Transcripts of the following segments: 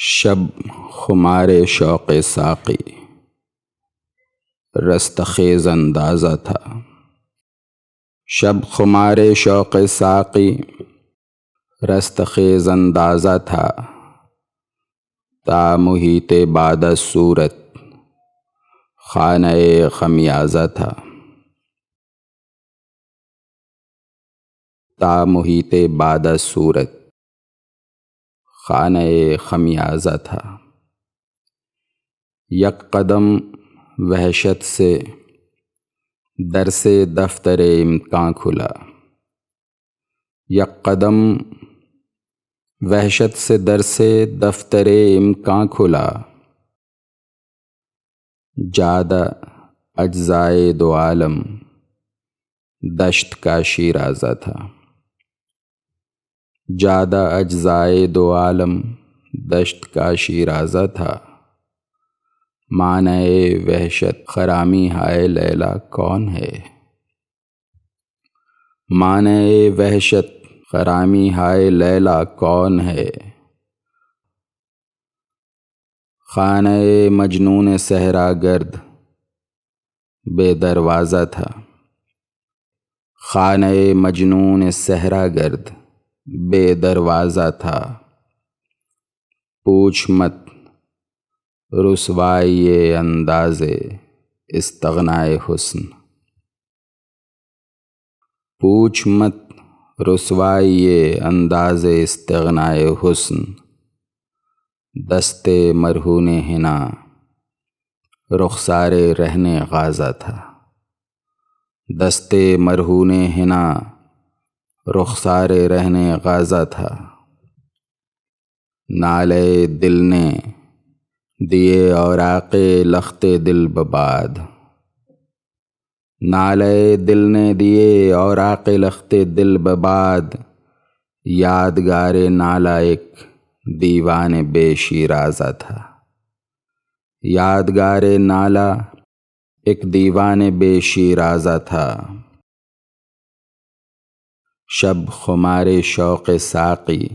شب خمار شوق ساقی رستخیز اندازہ تھا۔ شب خمار شوق ساقی رستخیز اندازہ تھا، تا محیط بعد صورت خانہ خمیازہ تھا۔ تا محیط بعد صورت خانہ خمیازہ تھا۔ یک قدم وحشت سے در سے دفتر امکان کھلا۔ یک قدم وحشت سے در سے دفتر امکان کھلا، جادہ اجزائے دو عالم دشت کا شیرازہ تھا۔ جادہ اجزائے دو عالم دشت کا شیرازہ تھا۔ معنی وحشت خرامی ہائے لیلا کون ہے؟ معنی وحشت خرامی ہائے لیلا کون ہے؟ خانہ مجنون صحرا گرد بے دروازہ تھا۔ خانہ مجنون صحرا گرد بے دروازہ تھا۔ پوچھ مت رسوائی انداز استغنائے حسن، پوچھ مت رسوائی انداز استغنائے حسن۔ دست مرہون حنا رخسار رہنے غازہ تھا۔ دست مرہون حنا رخسار رہنے غازہ تھا۔ نالے دل نے دیے اوراق لخت دل بباد، نالے دل نے دیے اوراق لخت دل بباد۔ یادگار نالہ ایک دیوان بے شیرازہ تھا۔ یادگار نالہ ایک دیوان بے شیرازہ تھا۔ شب خمار شوق ساقی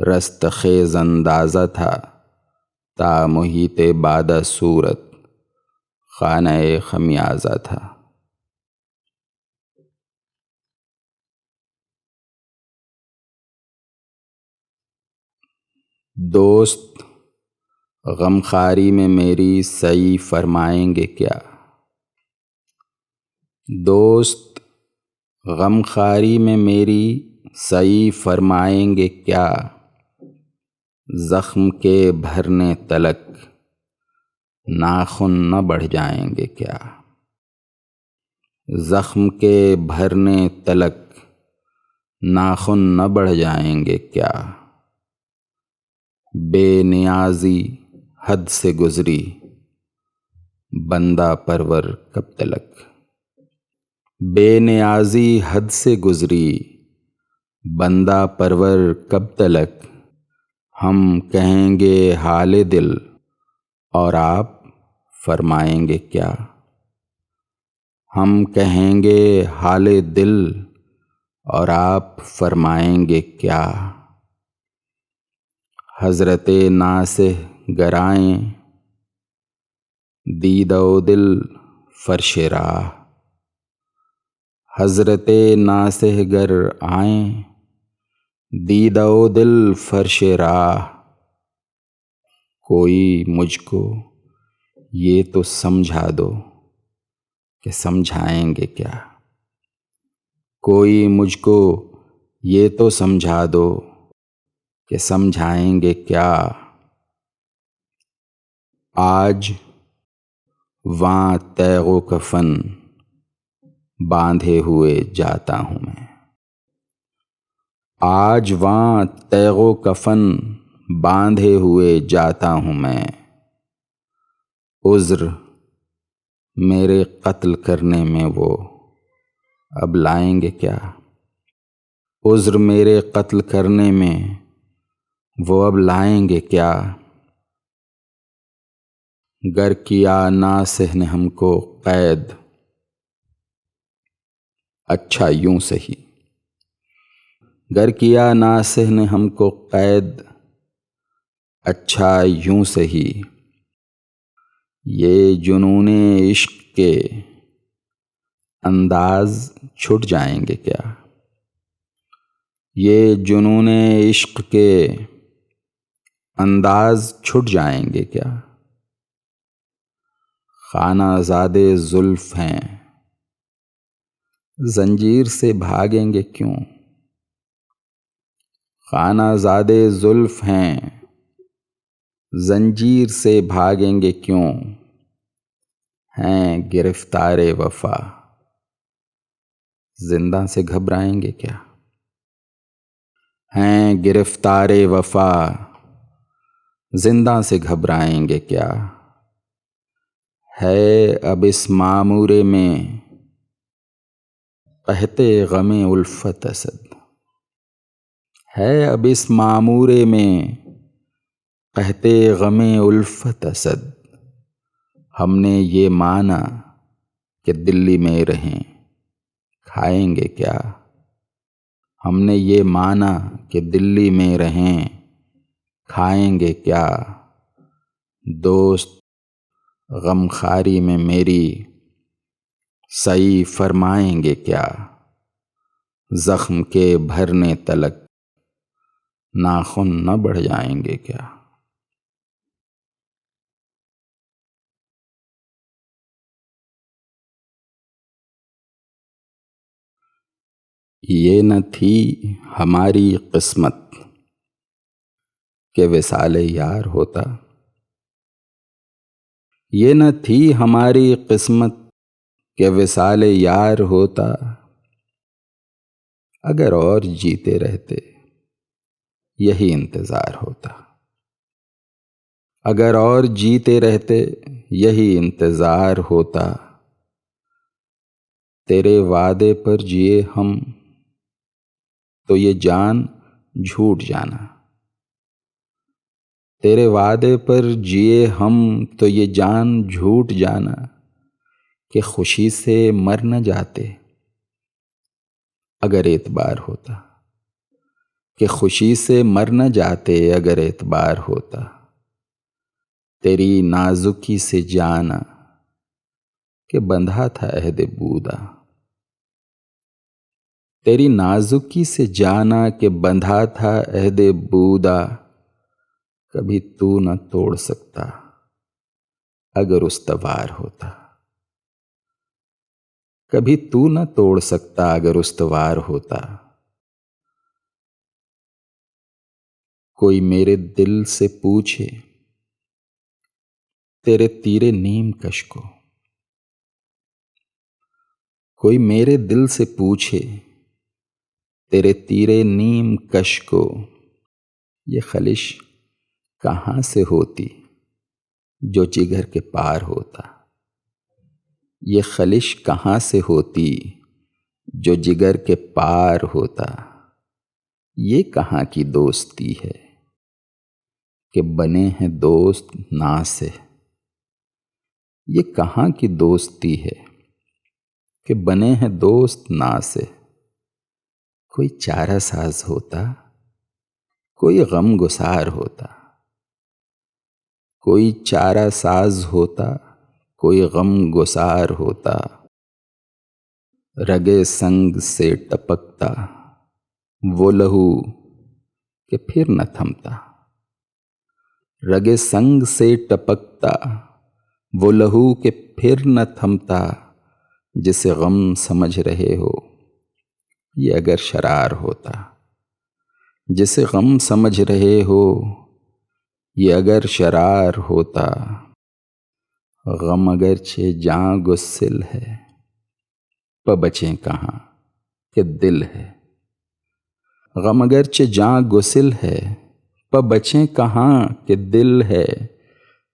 رستخیز اندازہ تھا، تا محیط بعد صورت خانہ خمیازہ تھا۔ دوست غمخواری میں میری سعی فرمائیں گے کیا؟ دوست غمخواری میں میری سعی فرمائیں گے کیا؟ زخم کے بھرنے تلک ناخن نہ بڑھ جائیں گے کیا؟ زخم کے بھرنے تلک ناخن نہ بڑھ جائیں گے کیا؟ بے نیازی حد سے گزری بندہ پرور کب تلک؟ بے نیازی حد سے گزری بندہ پرور کب تلک؟ ہم کہیں گے حال دل اور آپ فرمائیں گے کیا؟ ہم کہیں گے حال دل اور آپ فرمائیں گے کیا؟ حضرت ناصح گرائیں دید و دل فرش راہ۔ حضرت ناصح گر آئیں دید و دل فرش راہ۔ کوئی مجھ کو یہ تو سمجھا دو کہ سمجھائیں گے کیا؟ کوئی مجھ کو یہ تو سمجھا دو کہ سمجھائیں گے کیا؟ آج واں تیغ و کفن باندھے ہوئے جاتا ہوں میں۔ آج واں تیغ و کفن باندھے ہوئے جاتا ہوں میں۔ عذر میرے قتل کرنے میں وہ اب لائیں گے کیا؟ عذر میرے قتل کرنے میں وہ اب لائیں گے کیا؟ گر کیا ناصح نے ہم کو قید، اچھا یوں سہی۔ گر کیا ناصح نے ہم کو قید، اچھا یوں سہی یہ جنون عشق کے انداز چھٹ جائیں گے کیا؟ یہ جنون عشق کے انداز چھٹ جائیں گے کیا؟ خانہ زادے زلف ہیں زنجیر سے بھاگیں گے کیوں؟ خانہ زادے زلف ہیں زنجیر سے بھاگیں گے کیوں؟ ہیں گرفتار وفا زندہ سے گھبرائیں گے کیا؟ ہیں گرفتار وفا زندہ سے گھبرائیں گے کیا؟ ہے اب اس معمورے میں قحط غم الفت اسد، ہے اب اس معمورے میں قحط غم الفت اسد، ہم نے یہ مانا کہ دلی میں رہیں کھائیں گے کیا؟ ہم نے یہ مانا کہ دلی میں رہیں کھائیں گے کیا؟ دوست غم خواری میں میری سعی فرمائیں گے کیا؟ زخم کے بھرنے تلک ناخن نہ بڑھ جائیں گے کیا؟ یہ نہ تھی ہماری قسمت کہ وصال یار ہوتا، یہ نہ تھی ہماری قسمت کہ وصال یار ہوتا، اگر اور جیتے رہتے یہی انتظار ہوتا، اگر اور جیتے رہتے یہی انتظار ہوتا، تیرے وعدے پر جیے ہم تو یہ جان جھوٹ جانا، تیرے وعدے پر جیے ہم تو یہ جان جھوٹ جانا، کہ خوشی سے مر نہ جاتے اگر اعتبار ہوتا، کہ خوشی سے مر نہ جاتے اگر اعتبار ہوتا، تیری نازکی سے جانا کہ بندھا تھا عہد بودا، تیری نازکی سے جانا کہ بندھا تھا عہد بودا، کبھی تو نہ توڑ سکتا اگر استوار ہوتا، کبھی تو نہ توڑ سکتا اگر استوار ہوتا، کوئی میرے دل سے پوچھے تیرے تیرے نیم کش کو، کوئی میرے دل سے پوچھے تیرے تیرے نیم کش کو، یہ خلش کہاں سے ہوتی جو جگر کے پار ہوتا، یہ خلش کہاں سے ہوتی جو جگر کے پار ہوتا، یہ کہاں کی دوستی ہے کہ بنے ہیں دوست نا سے، یہ کہاں کی دوستی ہے کہ بنے ہیں دوست نا سے، کوئی چارہ ساز ہوتا کوئی غم گسار ہوتا، کوئی چارہ ساز ہوتا کوئی غم گسار ہوتا، رگے سنگ سے ٹپکتا وہ لہو کہ پھر نہ تھمتا، رگے سنگ سے ٹپکتا وہ لہو کہ پھر نہ تھمتا، جسے غم سمجھ رہے ہو یہ اگر شرار ہوتا، جسے غم سمجھ رہے ہو یہ اگر شرار ہوتا، غم اگرچہ جاں گسل ہے پا بچیں کہاں کہ دل ہے، غم اگرچہ جاں گسل ہے پا بچیں کہاں کہ دل ہے،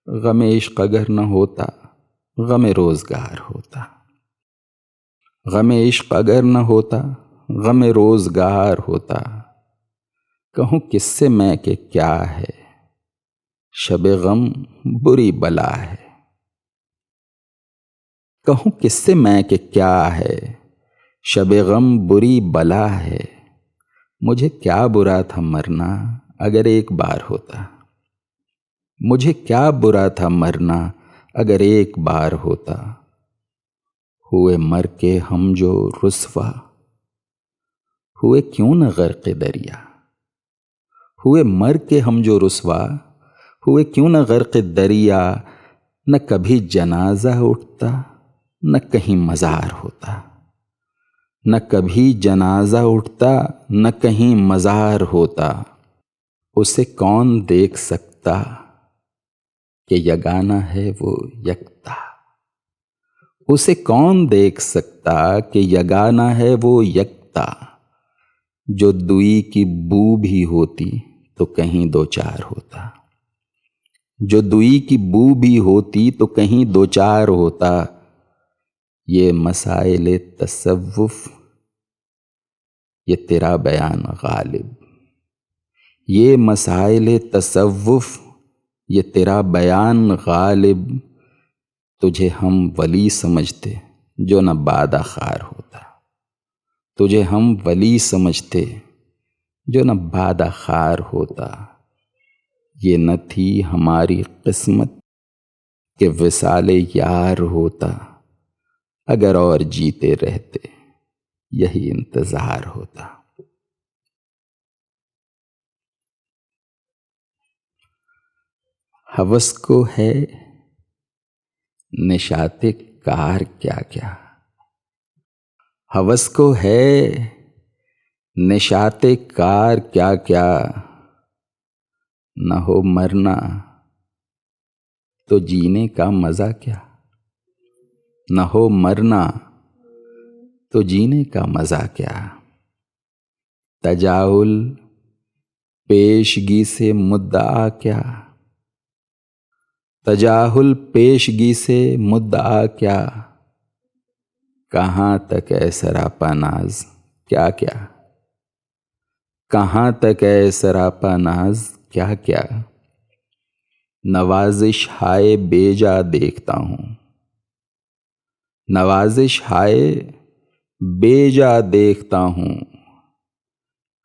غم عشق اگر نہ ہوتا غم روزگار ہوتا، غم عشق اگر نہ ہوتا غم روزگار ہوتا، کہوں کس سے میں کہ کیا ہے شب غم بری بلا ہے، کہوں کس سے میں کہ کیا ہے شب غم بری بلا ہے، مجھے کیا برا تھا مرنا اگر ایک بار ہوتا، مجھے کیا برا تھا مرنا اگر ایک بار ہوتا، ہوئے مر کے ہم جو رسوا، ہوئے کیوں نہ غرق دریا، ہوئے مر کے ہم جو رسوا، ہوئے کیوں نہ غرق دریا، نہ کبھی جنازہ اٹھتا نہ کہیں مزار ہوتا، نہ کبھی جنازہ اٹھتا نہ کہیں مزار ہوتا، اسے کون دیکھ سکتا کہ یگانہ ہے وہ یکتا، اسے کون دیکھ سکتا کہ یگانہ ہے وہ یکتا، جو دوئی کی بو بھی ہوتی تو کہیں دو چار ہوتا، جو دوئی کی بو بھی ہوتی تو کہیں دو چار ہوتا، یہ مسائل تصوف یہ تیرا بیان غالب، یہ مسائل تصوف یہ تیرا بیان غالب، تجھے ہم ولی سمجھتے جو نہ بادہ خار ہوتا، تجھے ہم ولی سمجھتے جو نہ بادہ خار ہوتا، یہ نہ تھی ہماری قسمت کہ وصال یار ہوتا، اگر اور جیتے رہتے یہی انتظار ہوتا۔ ہوس کو ہے نشاط کار کیا کیا، ہوس کو ہے نشاط کار کیا کیا، نہ ہو مرنا تو جینے کا مزہ کیا، نہ ہو مرنا تو جینے کا مزہ کیا، تجاہل پیشگی سے مدعا کیا، تجاہل پیشگی سے مدعا کیا، کہاں تک ہے سراپا ناز کیا کیا، کہاں تک ہے سراپا ناز کیا کیا، نوازش ہائے بے جا دیکھتا ہوں، نوازش ہائے بے جا دیکھتا ہوں،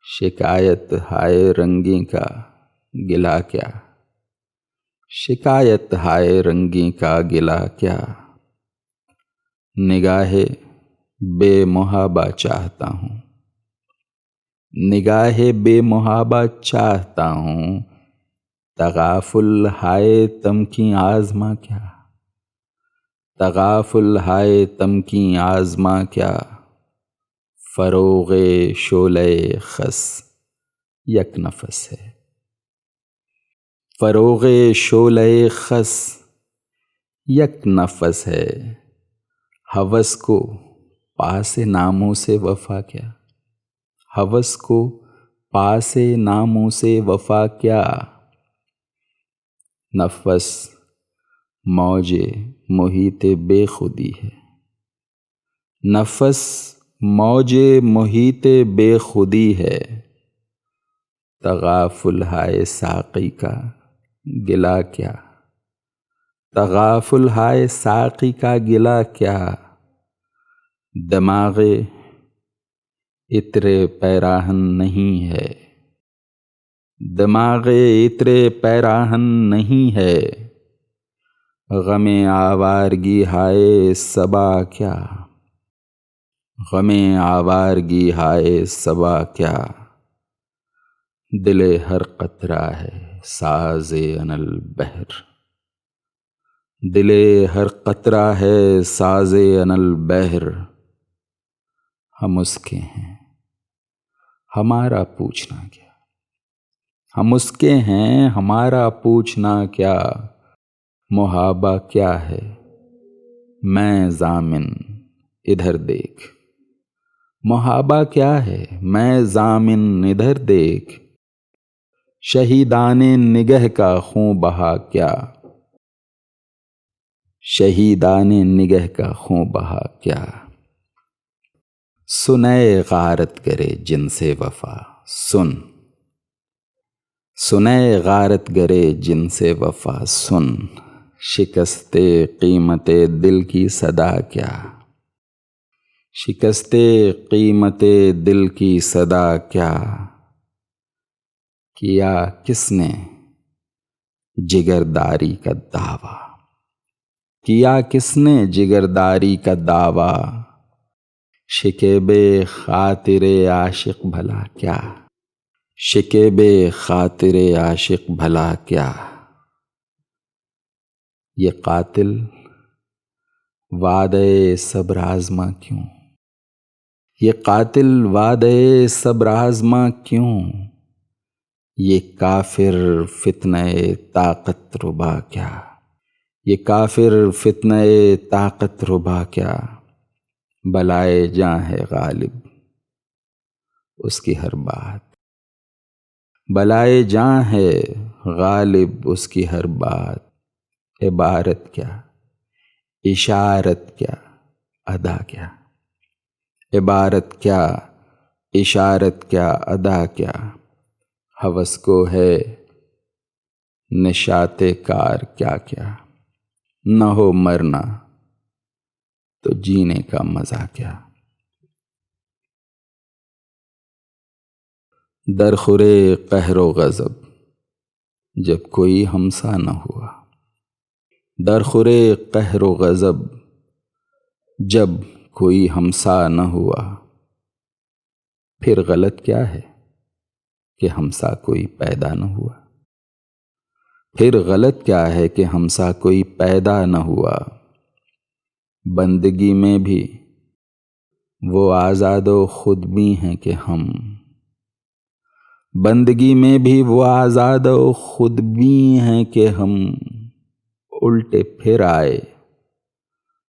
شکایت ہائے رنگیں کا گلا کیا، شکایت ہائے رنگیں کا گلا کیا، نگاہ بے محابہ چاہتا ہوں، نگاہ بے محابہ چاہتا ہوں، تغافل ہائے تمکیں آزما کیا، تغافل ہائے تمکیں آزما کیا، فروغ شعلہ خس یک نفس ہے، فروغ شعلہ خس یک نفس ہے، ہوس کو پاس ناموں سے وفا کیا، ہوس کو پاس ناموں سے وفا کیا، نفس موج محیط بے خودی ہے، نفس موج محیط بے خودی ہے، تغافل ہائے ساقی کا گلا کیا، تغافل ہائے ساقی کا گلا کیا، دماغ عطر پیراہن نہیں ہے، دماغ عطر پیراہن نہیں ہے، غم آوارگی ہائے صبا کیا، غم آوارگی ہائے صبا کیا، دل ہر قطرہ ہے ساز انل بحر، دل ہر قطرہ ہے ساز انل بحر، ہم اس کے ہیں ہمارا پوچھنا کیا، ہم اس کے ہیں ہمارا پوچھنا کیا، محابہ کیا ہے میں ضامن ادھر دیکھ، محابہ کیا ہے میں ضامن ادھر دیکھ، شہیدان نگہ کا خوں بہا کیا، شہیدان نگہ کا خوں بہا کیا، سنے غارت کرے جن سے وفا سن، سنے غارت گرے جن سے وفا سن، شکست قیمت دل کی صدا کیا، شکست قیمت دل کی صدا کیا، کیا کس نے جگرداری کا دعویٰ؟ کیا کس نے جگرداری کا دعویٰ؟ شکیب خاطر عاشق بھلا کیا؟ شکیب خاطر عاشق بھلا کیا؟ یہ قاتل وعدے صبر آزما کیوں؟ یہ قاتل وعدے صبر آزما کیوں؟ یہ کافر فتنہ طاقت ربا کیا؟ یہ کافر فتنہ طاقت ربا کیا؟ بلائے جاں ہے غالب اس کی ہر بات، بلائے جاں ہے غالب اس کی ہر بات۔ عبارت کیا، اشارت کیا، ادا کیا؟ عبارت کیا، اشارت کیا، ادا کیا؟ ہوس کو ہے نشاط کار کیا کیا؟ نہ ہو مرنا تو جینے کا مزہ کیا؟ درخورے قہر و غضب جب کوئی ہمسا نہ ہوا، درخورے قہر و غضب جب کوئی ہمسا نہ ہوا، پھر غلط کیا ہے کہ ہمسا کوئی پیدا نہ ہوا؟ پھر غلط کیا ہے کہ ہمسا کوئی پیدا نہ ہوا؟ بندگی میں بھی وہ آزاد و خود بھی ہیں کہ ہم، بندگی میں بھی وہ آزاد و خود بھی ہیں کہ ہم، الٹے پھر آئے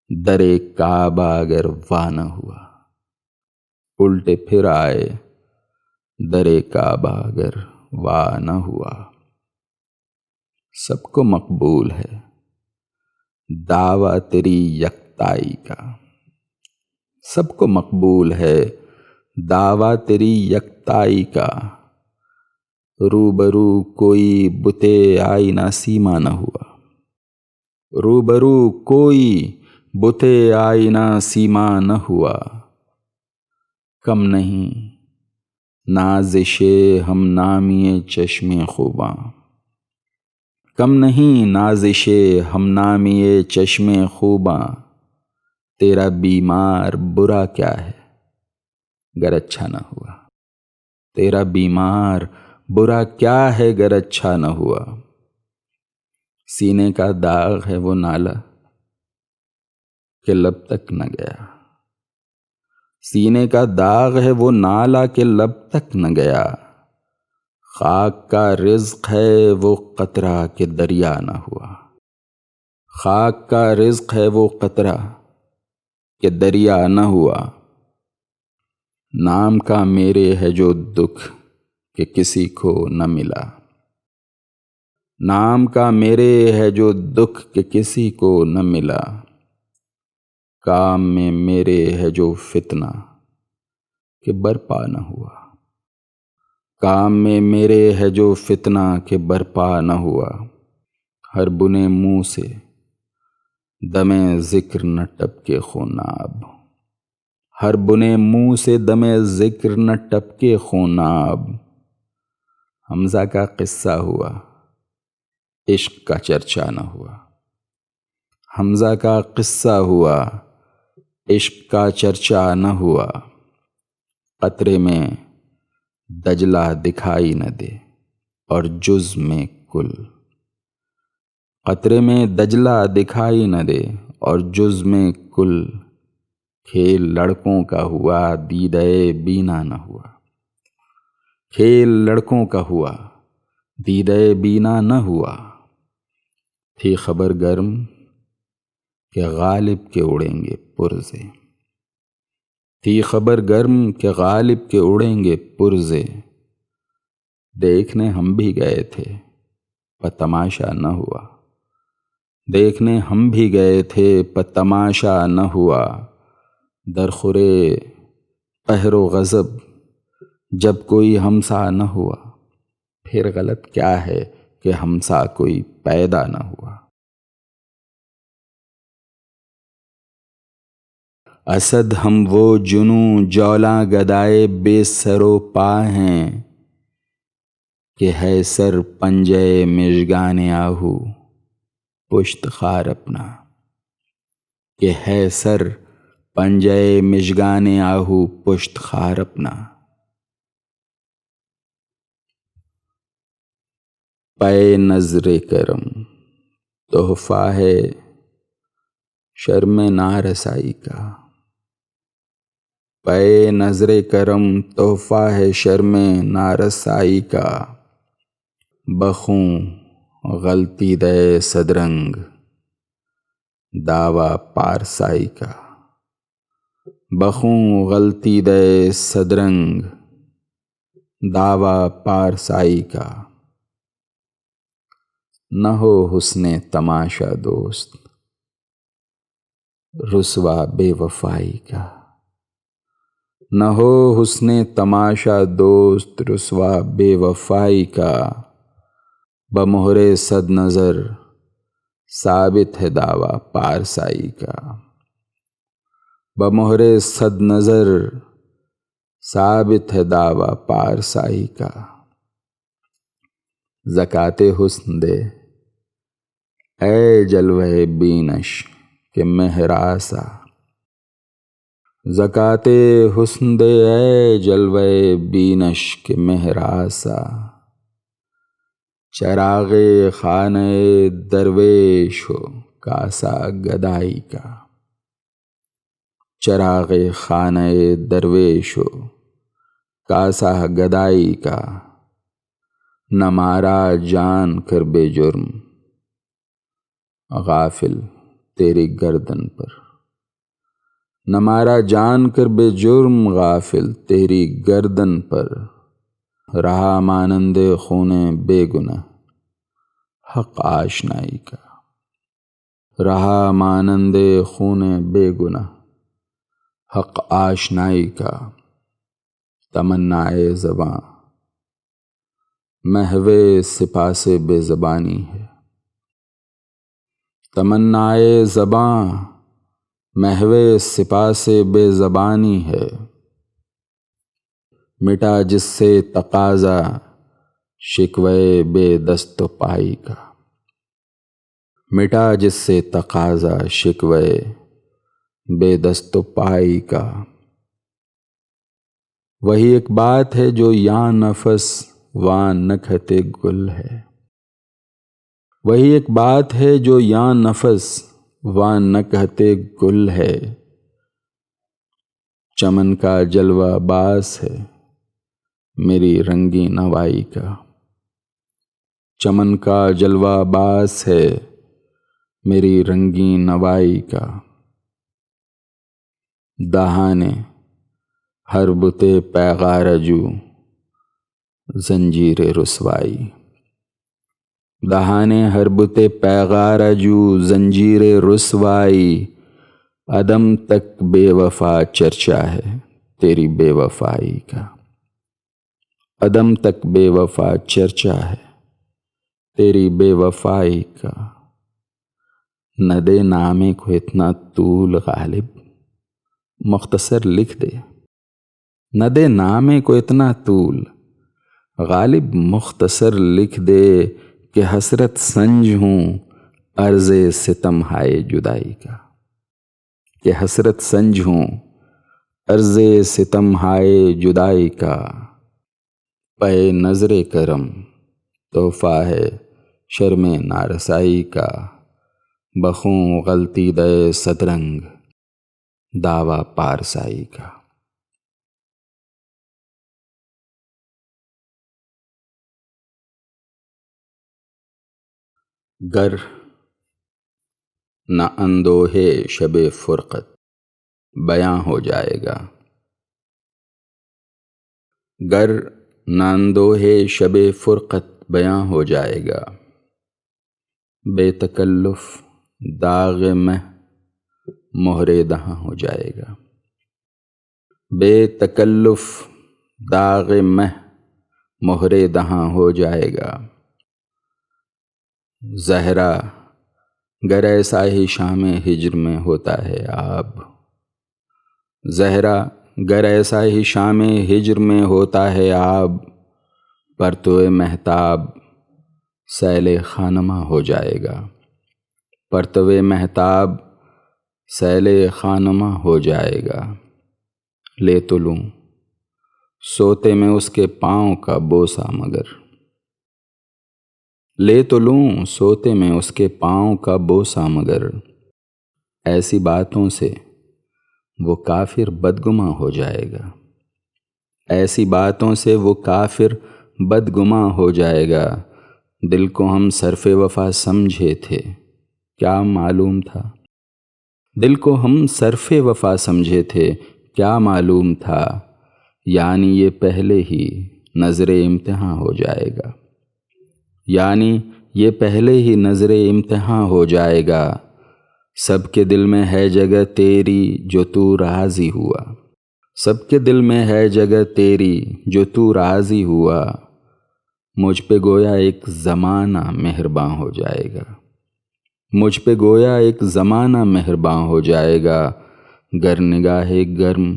در کعبہ اگر واہ نہ ہوا، الٹے پھر آئے در کعبہ اگر واہ نہ ہوا۔ سب کو مقبول ہے دعویٰ تیری یکتائی کا، سب کو مقبول ہے دعویٰ تیری یکتائی کا، روبرو کوئی بتے آئینہ سیما نہ ہوا، روبرو کوئی بتے آئینہ سیما نہ ہوا۔ کم نہیں نازش ہم نامی چشم خوباں، کم نہیں نازش ہم نامی چشم خوباں، تیرا بیمار برا کیا ہے گر اچھا نہ ہوا، تیرا بیمار برا کیا ہے گر اچھا نہ ہوا۔ سینے کا داغ ہے وہ نالا کہ لب تک نہ گیا، سینے کا داغ ہے وہ نالا کہ لب تک نہ گیا، خاک کا رزق ہے وہ قطرہ کہ دریا نہ ہوا، خاک کا رزق ہے وہ قطرہ کہ دریا نہ ہوا۔ نام کا میرے ہے جو دکھ کہ کسی کو نہ ملا، نام کا میرے ہے جو دکھ کہ کسی کو نہ ملا، کام میں میرے ہے جو فتنہ کہ برپا نہ ہوا، کام میں میرے ہے جو فتنہ کہ برپا نہ ہوا۔ ہر بنے منہ سے دم ذکر نہ ٹپکے خوناب، ہر بنے منہ سے دم ذکر نہ ٹپکے خوناب، حمزہ کا قصہ ہوا عشق کا چرچا نہ ہوا، حمزہ کا قصہ ہوا عشق کا چرچا نہ ہوا۔ قطرے میں دجلہ دکھائی نہ دے اور جز میں کل، قطرے میں دجلہ دکھائی نہ دے اور جز میں کل، کھیل لڑکوں کا ہوا دیدہ بینا نہ ہوا، کھیل لڑکوں کا ہوا دیدہ بینا نہ ہوا۔ تھی خبر گرم کہ غالب کے اڑیں گے پرزے، تھی خبر گرم کہ غالب کے اڑیں گے پرزے، دیکھنے ہم بھی گئے تھے پر تماشا نہ ہوا، دیکھنے ہم بھی گئے تھے پر تماشا نہ ہوا۔ درخورے قہر و غضب جب کوئی ہمسا نہ ہوا، پھر غلط کیا ہے کہ ہمسا کوئی پیدا نہ ہوا۔ اسد ہم وہ جنوں جولاں گدائے بے سر و پا ہیں کہ ہے سر پنجے مژگان آہو پشت خار اپنا، کہ ہے سر پنجے مژگان آہو پشت خار اپنا۔ پے نظر کرم تحفہ ہے شرم نارسائی کا، پے نظر کرم تحفہ ہے شرم نارسائی کا، بخوں غلطی دے صدرنگ دعویٰ پارسائی کا، بخوں غلطی دے صدرنگ دعویٰ پارسائی کا۔ نہ ہو حسن تماشا دوست رسوا بے وفائی کا، نہ ہو حسن تماشا دوست رسوا بے وفائی کا، بمہر صد نظر ثابت ہے دعویٰ پارسائی کا، بمہر صد نظر ثابت ہے دعویٰ پارسائی کا۔ زکوٰۃ حسن دے اے جلوہ بینش کہ مہر آسا، زکوٰۃ حسن دے اے جلوہ بینش کہ مہر آسا، چراغ خانہ درویش ہو کاسا گدائی کا، چراغ خانہ درویش ہو کاسا گدائی کا، نہ مارا جان کر بے جرم غافل تیری گردن پر، نہ مارا جان کر بے جرم غافل تیری گردن پر، رہا مانند خون بے گناہ حق آشنائی کا، رہا مانند خون بے گناہ حق آشنائی کا، تمنائے زباں محو سپاس بے زبانی ہے، تمنائے زباں محو سپاس بے زبانی ہے، مٹا جس سے تقاضا شکوے بے دست و پائی کا، مٹا جس سے تقاضا شکوے بے دست و پائی کا، وہی ایک بات ہے جو یاں نفس واں نکہت گل ہے، وہی ایک بات ہے جو یاں نفس واں نکہت گل ہے، چمن کا جلوہ باز ہے میری رنگی نوائی کا، چمن کا جلوہ باز ہے میری رنگی نوائی کا، دہانے ہر بت پیغار جو زنجیر رسوائی، دہانے ہر بت پیغار جو زنجیر رسوائی، عدم تک بے وفا چرچا ہے تیری بے وفائی کا، عدم تک بے وفا چرچا ہے تیری بے وفائی کا، نہ دے نامے کو اتنا طول غالب مختصر لکھ دے، نہ دے نامے کو اتنا طول غالب مختصر لکھ دے، کہ حسرت سنج ہوں عرض ستم ہائے جدائی کا، کہ حسرت سنج ہوں عرض ستم ہائے جدائی کا، پے نظر کرم تحفہ ہے شرم نارسائی کا، بخوں غلطی دے صدرنگ دعویٰ پارسائی کا۔ گر نہ اندوہے شب فرقت بیاں ہو جائے گا، گر نہ اندوہے شب فرقت بیاں ہو جائے گا، بے تکلف داغ مہ مہر دہاں ہو جائے گا، بے تکلف داغ مہ مہر دہاں ہو جائے گا، زہرا گر ایسا ہی شام ہجر میں ہوتا ہے آب، زہرا گر ایسا ہی شام ہجر میں ہوتا ہے آب، پرتوے مہتاب سیل خانماں ہو جائے گا، پرتوے مہتاب سیل خانماں ہو جائے گا۔ لے تو لوں سوتے میں اس کے پاؤں کا بوسہ مگر، لے تو لوں سوتے میں اس کے پاؤں کا بوسہ مگر، ایسی باتوں سے وہ کافر بدگماں ہو جائے گا، ایسی باتوں سے وہ کافر بدگماں ہو جائے گا۔ دل کو ہم صرف وفا سمجھے تھے، کیا معلوم تھا، دل کو ہم صرف وفا سمجھے تھے، کیا معلوم تھا، یعنی یہ پہلے ہی نظر امتحاں ہو جائے گا، یعنی یہ پہلے ہی نظر امتحاں ہو جائے گا۔ سب کے دل میں ہے جگہ تیری جو تو راضی ہوا، سب کے دل میں ہے جگہ تیری جو تو راضی ہوا، مجھ پہ گویا ایک زمانہ مہرباں ہو جائے گا، مجھ پہ گویا ایک زمانہ مہرباں ہو جائے گا۔ گر نگاہ گرم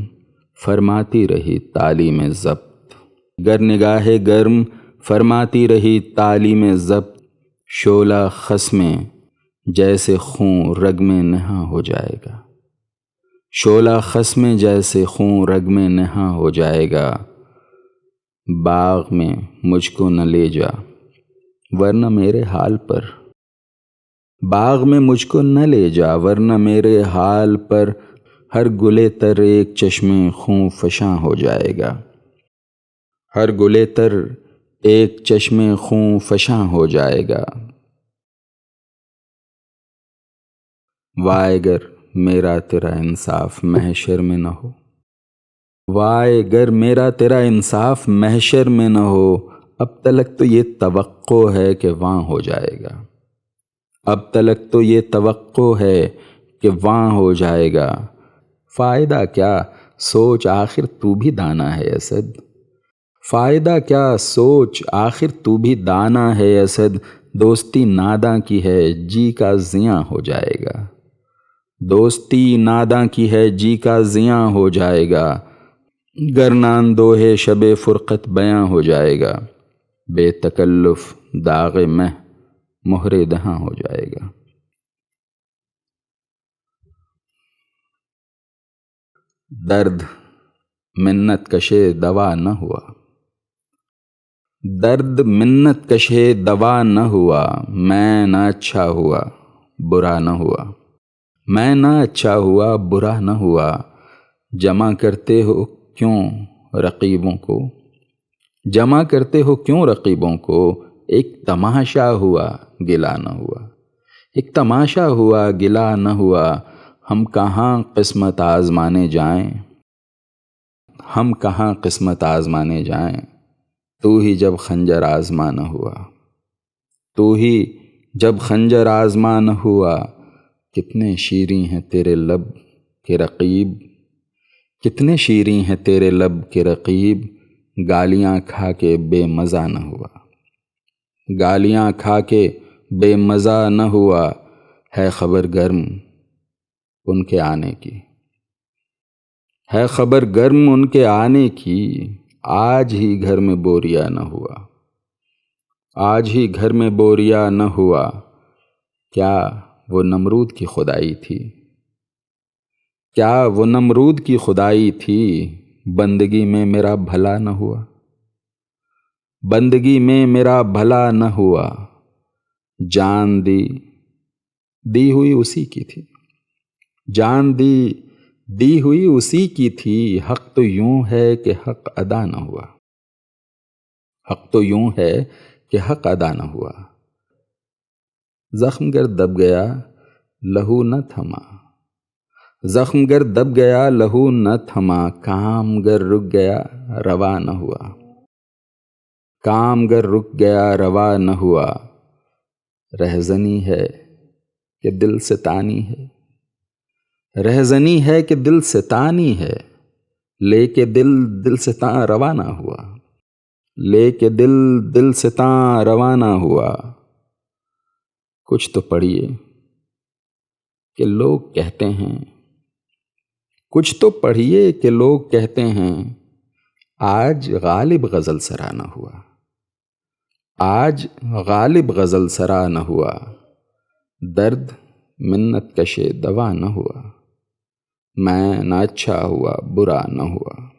فرماتی رہی تعلیم ضبط، گر نگاہ گرم فرماتی رہی تعلیم ضبط، شعلہ خصمیں جیسے خون رگ میں نہاں ہو جائے گا، شعلہ خصمیں جیسے خون رگ میں نہاں ہو جائے گا۔ باغ میں مجھ کو نہ لے جا ورنہ میرے حال پر، باغ میں مجھ کو نہ لے جا ورنہ میرے حال پر، ہر گلے تر ایک چشمے خون فشاں ہو جائے گا، ہر گلے تر ایک چشمے خون فشاں ہو جائے گا۔ وائے گر میرا تیرا انصاف محشر میں نہ ہو، وائے گر میرا تیرا انصاف محشر میں نہ ہو، اب تلک تو یہ توقع ہے کہ وہاں ہو جائے گا، اب تلک تو یہ توقع ہے کہ وہاں ہو جائے گا۔ فائدہ کیا سوچ آخر تو بھی دانا ہے اسد، فائدہ کیا سوچ آخر تو بھی دانا ہے اسد، دوستی ناداں کی ہے جی کا زیاں ہو جائے گا، دوستی ناداں کی ہے جی کا زیاں ہو جائے گا، گرنان دوہے شب فرقت بیاں ہو جائے گا، بے تکلف داغ مہ مہر دہاں ہو جائے گا۔ درد منت کشے دوا نہ ہوا، درد منت کشے دوا نہ ہوا، میں نہ اچھا ہوا برا نہ ہوا، میں نہ اچھا ہوا برا نہ ہوا، جمع کرتے ہو کیوں رقیبوں کو، جمع کرتے ہو کیوں رقیبوں کو، ایک تماشا ہوا گلا نہ ہوا، ایک تماشا ہوا گلا نہ ہوا، ہم کہاں قسمت آزمانے جائیں، ہم کہاں قسمت آزمانے جائیں، تو ہی جب خنجر آزما نہ ہوا، تو ہی جب خنجر آزما نہ ہوا، کتنے شیریں ہیں تیرے لب کے رقیب، کتنے شیریں ہیں تیرے لب کے رقیب، گالیاں کھا کے بے مزہ نہ ہوا، گالیاں کھا کے بے مزہ نہ ہوا، ہے خبر گرم ان کے آنے کی، ہے خبر گرم ان کے آنے کی، آج ہی گھر میں بوریا نہ ہوا، آج ہی گھر میں بوریا نہ ہوا، کیا وہ نمرود کی خدائی تھی، کیا وہ نمرود کی خدائی تھی، بندگی میں میرا بھلا نہ ہوا، بندگی میں میرا بھلا نہ ہوا، جان دی ہوئی اسی کی تھی، جان دی ہوئی اسی کی تھی، حق تو یوں ہے کہ حق ادا نہ ہوا، حق تو یوں ہے کہ حق ادا نہ ہوا، زخم گر دب گیا لہو نہ تھما، زخم گر دب گیا لہو نہ تھما، کام گر رک گیا روا نہ ہوا، کام گر رک گیا روا نہ ہوا، رہزنی ہے کہ دل ستانی ہے، رہزنی ہے کہ دل ستانی ہے، لے کے دل ستاں روا نہ ہوا، لے کے دل ستاں روا نہ ہوا، کچھ تو پڑھیے کہ لوگ کہتے ہیں، کچھ تو پڑھیے کہ لوگ کہتے ہیں، آج غالب غزل سرا نہ ہوا، آج غالب غزل سرا نہ ہوا، درد منت کشے دوا نہ ہوا، میں نہ اچھا ہوا برا نہ ہوا۔